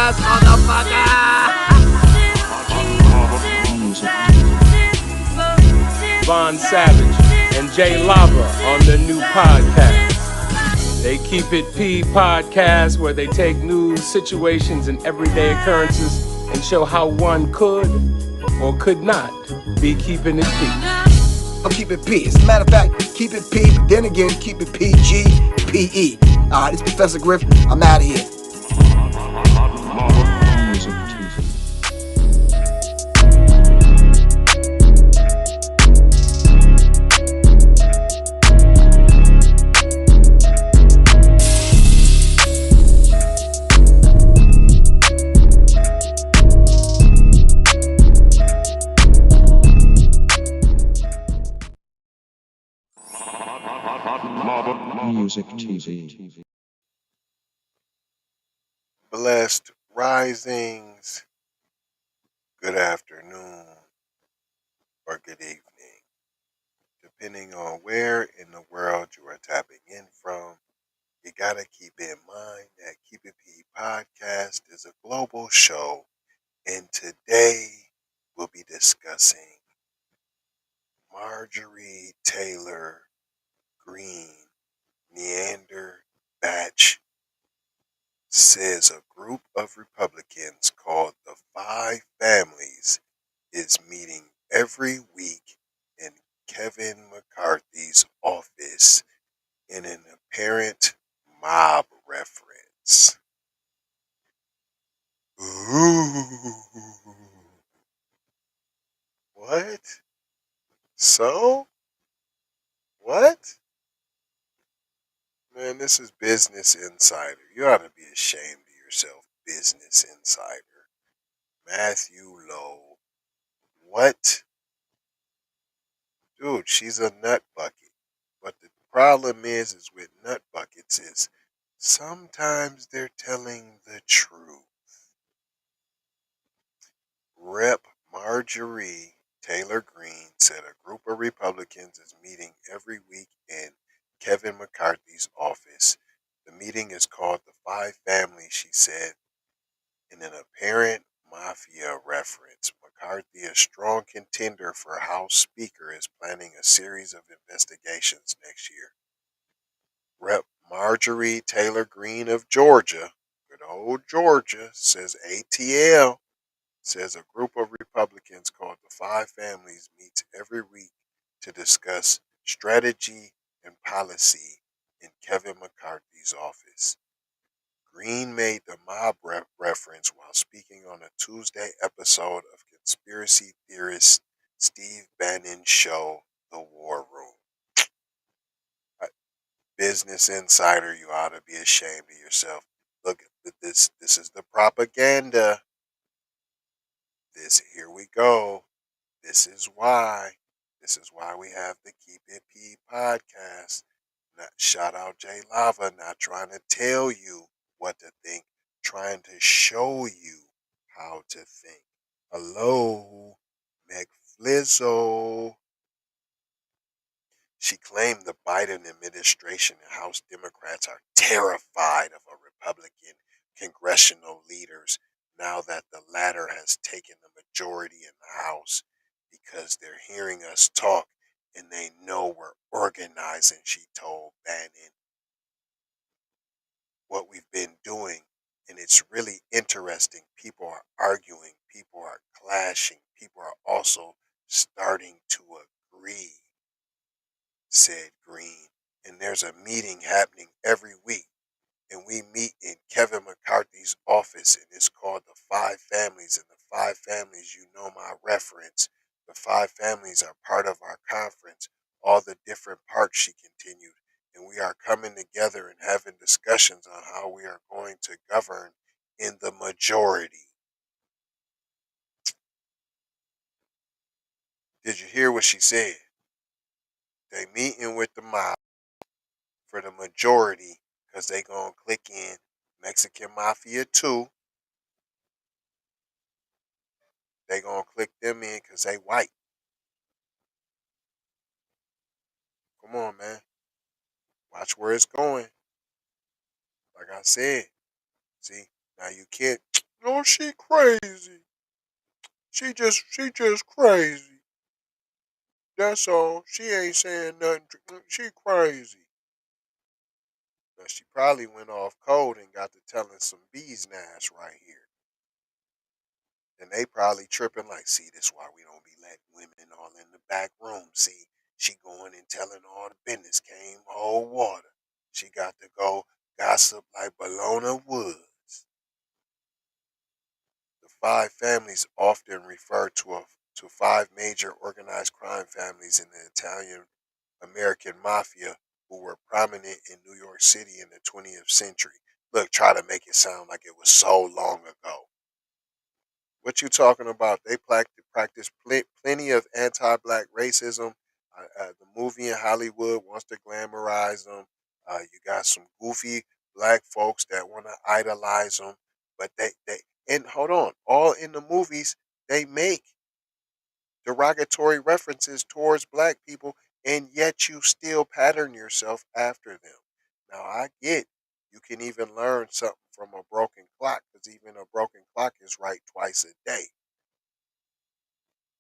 us, motherfucker. Von Savage and Jay Lava on the new podcast. They Keep It P podcast, where they take news, situations, and everyday occurrences and show how one could or could not be keeping it P. I'll keep it P. As a matter of fact, keep it P, but then again, keep it PG, PE. This is Professor Griff. I'm out of here. Music TV. Blessed risings, good afternoon, or good evening, depending on where in the world you are tapping in from. You gotta keep in mind that Keep It P podcast is a global show, and today we'll be discussing Marjorie Taylor Greene, Neander Batch, says a group of Republicans called the Five Families is meeting every week in Kevin McCarthy's office in an apparent mob reference. Ooh. What? So? What? Man, this is Business Insider. You ought to be ashamed of yourself, Business Insider. Matthew Lowe. What? Dude, she's a nut bucket. But the problem is with nut buckets is sometimes they're telling the truth. Rep. Marjorie Taylor Greene said a group of Republicans is meeting every week in Kevin McCarthy's office. The meeting is called the Five Families, she said, in an apparent mafia reference. McCarthy, a strong contender for House Speaker, is planning a series of investigations next year. Rep. Marjorie Taylor Greene of Georgia, good old Georgia, says ATL, says a group of Republicans called the Five Families meets every week to discuss strategy and policy in Kevin McCarthy's office. Greene made the mob reference while speaking on a Tuesday episode of conspiracy theorist Steve Bannon's show, The War Room. Business Insider, you ought to be ashamed of yourself. Look at this. This is the propaganda. Here we go. This is why we have the Keep It P podcast. Shout out Jay Lava, not trying to tell you what to think, trying to show you how to think. Hello, McFlizzo. She claimed the Biden administration and House Democrats are terrified of a Republican congressional leaders now that the latter has taken the majority in the House because they're hearing us talk and they know we're organizing, she told Bannon. What we've been doing, and it's really interesting. People are arguing, people are clashing, people are also starting to agree, said Greene. And there's a meeting happening every week. And we meet in Kevin McCarthy's office, and it's called the Five Families. And the Five Families, you know my reference. The Five Families are part of our conference, all the different parts, she continued. And we are coming together and having discussions on how we are going to govern in the majority. Did you hear what she said? They meeting with the mob for the majority because they going to click in Mexican Mafia 2. They going to click them in because they white. Come on, man. Watch where it's going. Like I said, see, now you can't No, she crazy. She just crazy. That's all. She ain't saying nothing. She crazy. Now she probably went off code and got to telling some bees nash right here. And they probably tripping like, see, this why we don't be letting women all in the back room. See, she going and telling all the business, came whole water. She got to go gossip like Bologna Woods. The five families often refer to five major organized crime families in the Italian American mafia who were prominent in New York City in the 20th century. Look, try to make it sound like it was so long ago. What you talking about? They practice plenty of anti-black racism. The movie in Hollywood wants to glamorize them. You got some goofy black folks that want to idolize them, but they and hold on, all in the movies they make derogatory references towards black people, and yet you still pattern yourself after them. Now I get you can even learn something from a broken clock because even a broken clock is right twice a day.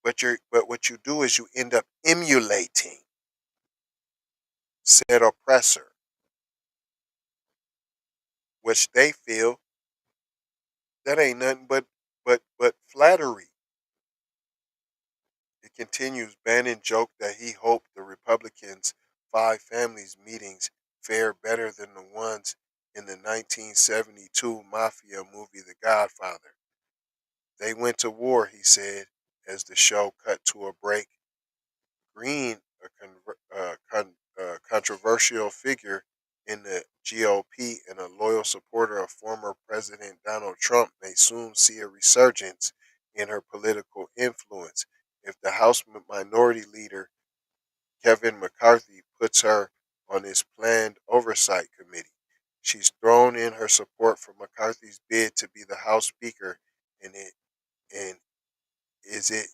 But what you do is you end up emulating said oppressor, which they feel that ain't nothing but flattery. It continues. Bannon joked that he hoped the Republicans' five families meetings fare better than the ones in the 1972 mafia movie The Godfather. They went to war, he said, as the show cut to a break. Greene, a controversial figure in the GOP and a loyal supporter of former President Donald Trump, may soon see a resurgence in her political influence if the House Minority Leader Kevin McCarthy puts her on his planned oversight committee. She's thrown in her support for McCarthy's bid to be the House Speaker, and it and is it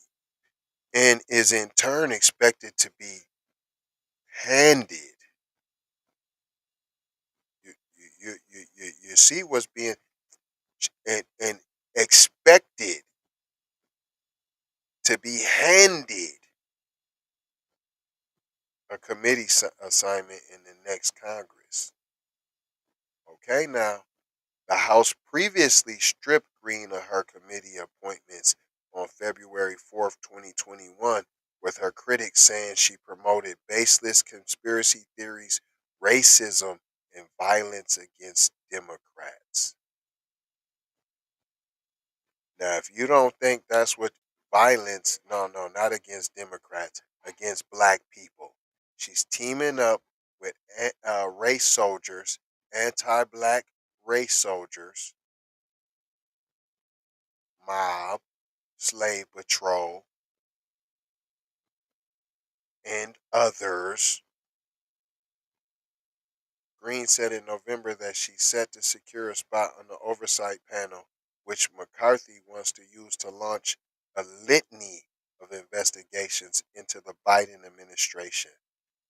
and is in turn expected to be handed. You see what's being and expected to be handed a committee assignment in the next Congress. Okay, now the House previously stripped Greene of her committee appointments on February 4th, 2021, with her critics saying she promoted baseless conspiracy theories, racism, and violence against Democrats. Now, if you don't think that's what violence, no, not against Democrats, against black people. She's teaming up with race soldiers, anti black race soldiers, mob, slave patrol, and others. Greene said in November that she's set to secure a spot on the oversight panel, which McCarthy wants to use to launch a litany of investigations into the Biden administration,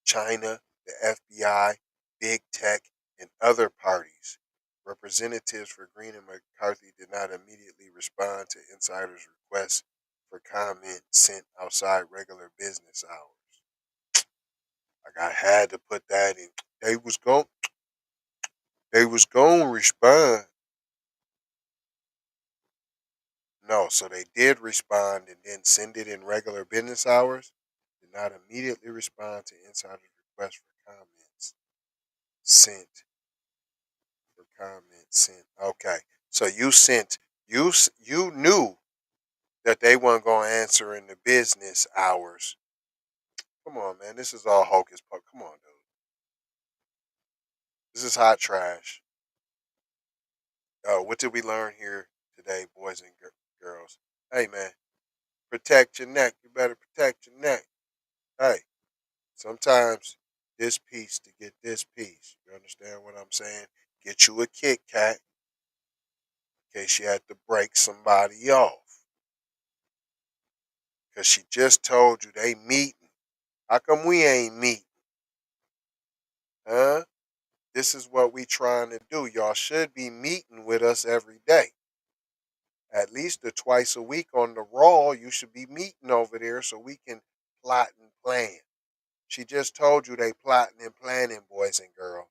China, the FBI, big tech, and other parties. Representatives for Greene and McCarthy did not immediately respond to insiders' requests for comment sent outside regular business hours. Like I had to put that in. They was going to respond. No, so they did respond and then send it in regular business hours. Did not immediately respond to insiders' requests for comments sent. Okay, so you knew that they weren't gonna answer in the business hours. Come on, man, this is all hocus pocus. Come on, dude. This is hot trash. What did we learn here today, boys and girls? Hey, man, protect your neck. You better protect your neck. Hey, sometimes this piece to get this piece. You understand what I'm saying? Get you a Kit Kat in case you had to break somebody off. Because she just told you they meeting. How come we ain't meeting? Huh? This is what we trying to do. Y'all should be meeting with us every day. At least the twice a week on the Raw, you should be meeting over there so we can plot and plan. She just told you they plotting and planning, boys and girls.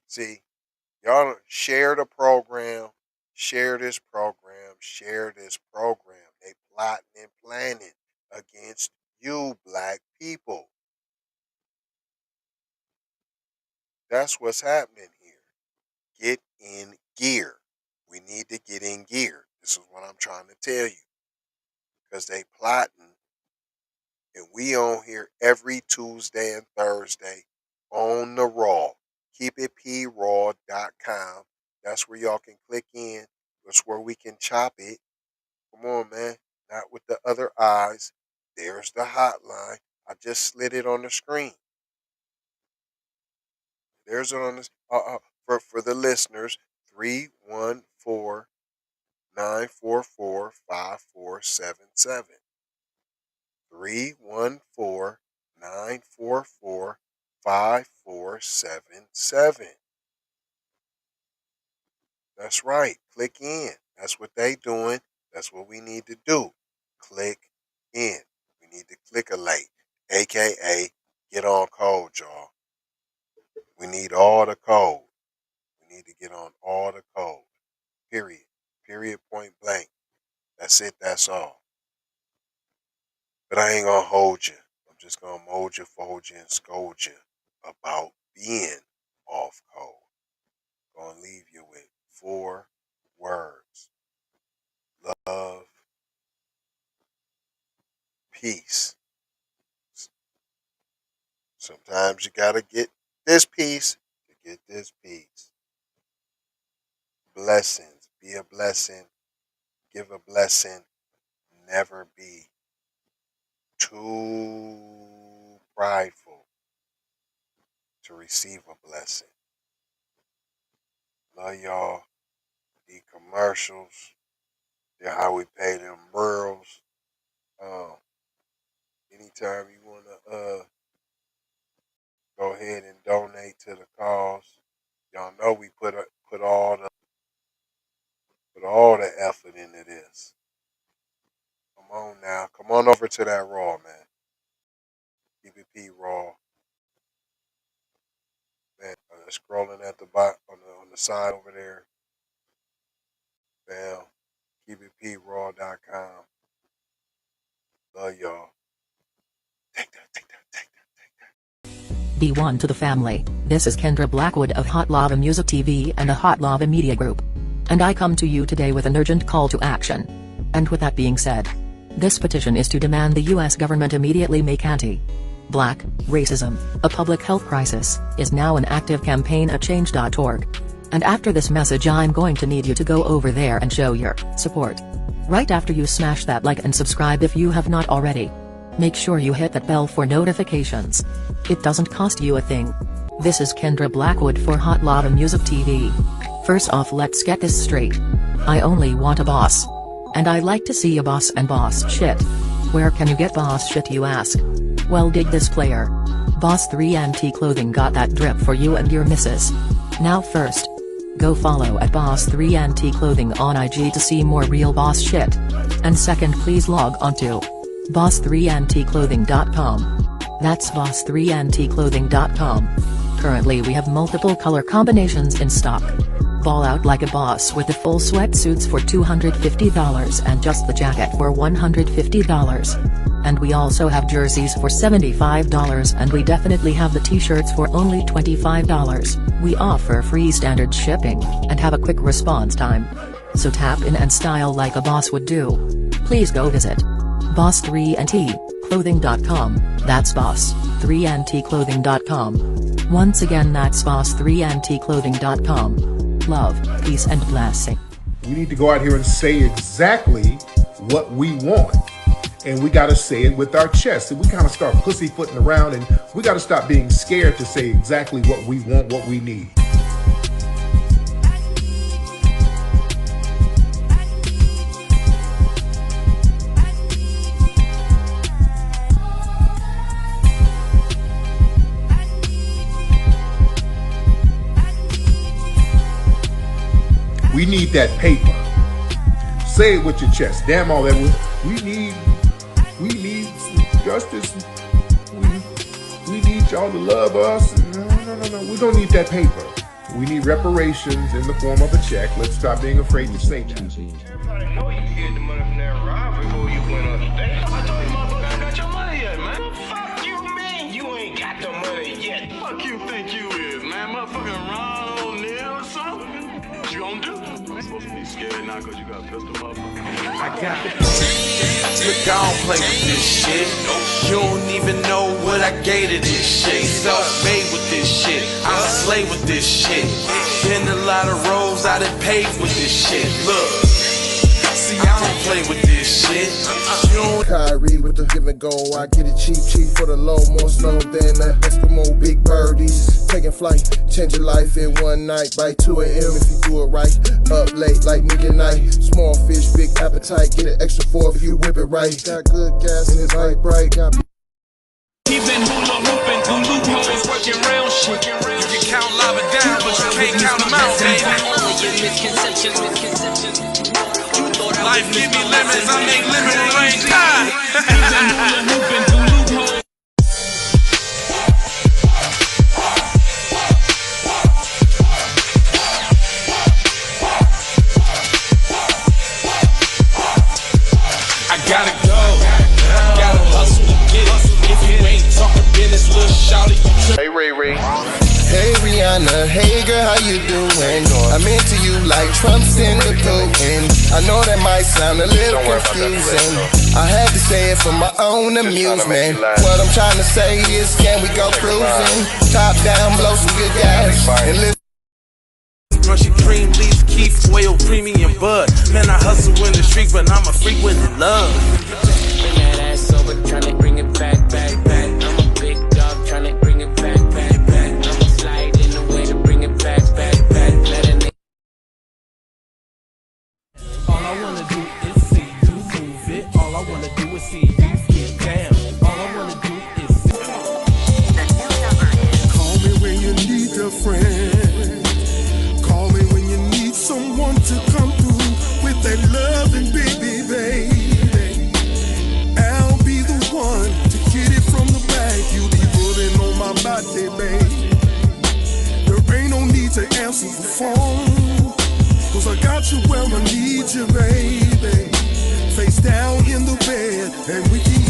See, y'all share the program, share this program, share this program. They plotting and planning against you, black people. That's what's happening here. Get in gear. We need to get in gear. This is what I'm trying to tell you. Because they plotting, and we on here every Tuesday and Thursday on the Raw. KeepItPRaw.com. That's where y'all can click in. That's where we can chop it. Come on, man. Not with the other eyes. There's the hotline. I just slid it on the screen. There's it on this. For the listeners, 314-944-5477. 314-944-5477. That's right. Click in. That's what they doing. That's what we need to do. Click in. We need to click-a-late, a.k.a. get on code, y'all. We need all the code. We need to get on all the code. Period. Period, point blank. That's it. That's all. But I ain't going to hold you. I'm just going to mold you, fold you, and scold you about being off code. I'm going to leave you with 4 words. Love, peace. Sometimes you got to get this piece to get this piece. Blessings. Be a blessing. Give a blessing. Never be too prideful to receive a blessing. Love y'all. The commercials. They're how we pay them bills. Anytime you want to go ahead and donate to the cause. Y'all know we put all the effort into this. Come on now. Come on over to that Raw, man. Keep it P Raw. Man, scrolling at the bottom on the side over there. Bam. KeepItPRaw.com. Love y'all. Take that. Be one to the family. This is Kendra Blackwood of Hot Lava Music TV and the Hot Lava Media Group. And I come to you today with an urgent call to action. And with that being said, this petition is to demand the U.S. government immediately make anti-black racism a public health crisis, is now an active campaign at change.org. And after this message I'm going to need you to go over there and show your support. Right after you smash that like and subscribe if you have not already. Make sure you hit that bell for notifications. It doesn't cost you a thing. This is Kendra Blackwood for Hot Lava Music TV. First off, let's get this straight. I only want a boss. And I like to see a boss and boss shit. Where can you get boss shit, you ask? Well, dig this player. Boss 3 Anti Clothing got that drip for you and your missus. Now first, go follow at Boss 3 Anti Clothing on IG to see more real boss shit. And second, please log on to boss3anticlothing.com. That's boss3anticlothing.com. Currently we have multiple color combinations in stock. Ball out like a boss with the full sweatsuits for $250 and just the jacket for $150. And we also have jerseys for $75, and we definitely have the t-shirts for only $25. We offer free standard shipping, and have a quick response time. So tap in and style like a boss would do. Please go visit boss3anticlothing.com. That's boss3anticlothing.com. Once again, that's boss3anticlothing.com. Love, peace and blessing. We need to go out here and say exactly what we want. And we got to say it with our chest. And we kind of start pussyfooting around, and we got to stop being scared to say exactly what we want, what we need. We need that paper. Say it with your chest. Damn all that. We need justice. We need y'all to love us. No. We don't need that paper. We need reparations in the form of a check. Let's stop being afraid to say that. Everybody know you get the money from that robbery before you went on stage. I told you motherfucker I got your money yet, man. Fuck you, man. You ain't got the money yet. Fuck you think you is, man. Motherfucking Ron O'Neal or something. What you gonna do? You supposed to be scared now because you got a pistol, motherfucker. I got it. Look, I don't play with this shit. You don't even know what I gave to this shit. Self-made with this shit. I slay with this shit. Been a lot of roads I done paved with this shit. Look, see, I don't play with this shit. Kyrie with the give and go. I get it cheap for the low. More snow than the Eskimo big birdies. Taking flight, change your life in one night. By 2 a.m. if you do it right. Up late like midnight. Small fish, big appetite. Get an extra 4 if you whip it right. Got good gas and it's light bright. He been hula hooping through loopholes, working round shit. You can count lava down, but you can't count them out, baby. Life give me lemons, I make lemon rain. I gotta go, gotta hustle to get it. If you ain't talking business, little shawty, you trip. Hey, Ray. Hey Rihanna, hey girl, how you doing? I'm into you like Trump's in the Putin. I know that might sound a little confusing. I had to say it for my own amusement. What I'm trying to say is, can we go cruising? Top down, blow some good gas, and listen. Crunchy cream, leaf, keef, oil, premium bud. Man, I hustle in the streets, but I'm a freak with the love. Bring that ass over, tryna bring it back. I'm a big dog, tryna bring it back. I'ma slide in the way to bring it back. Let a nigga. All I wanna do is see you move it. All I wanna do is see you get down. All I wanna do is see. Call me when you need a friend. Call me when you need someone to come through with that loving baby. I'll be the one to get it from the back. You'll be putting on my body, babe. There ain't no need to answer the phone, 'cause I got you where I need you, baby. Face down in the bed, and we can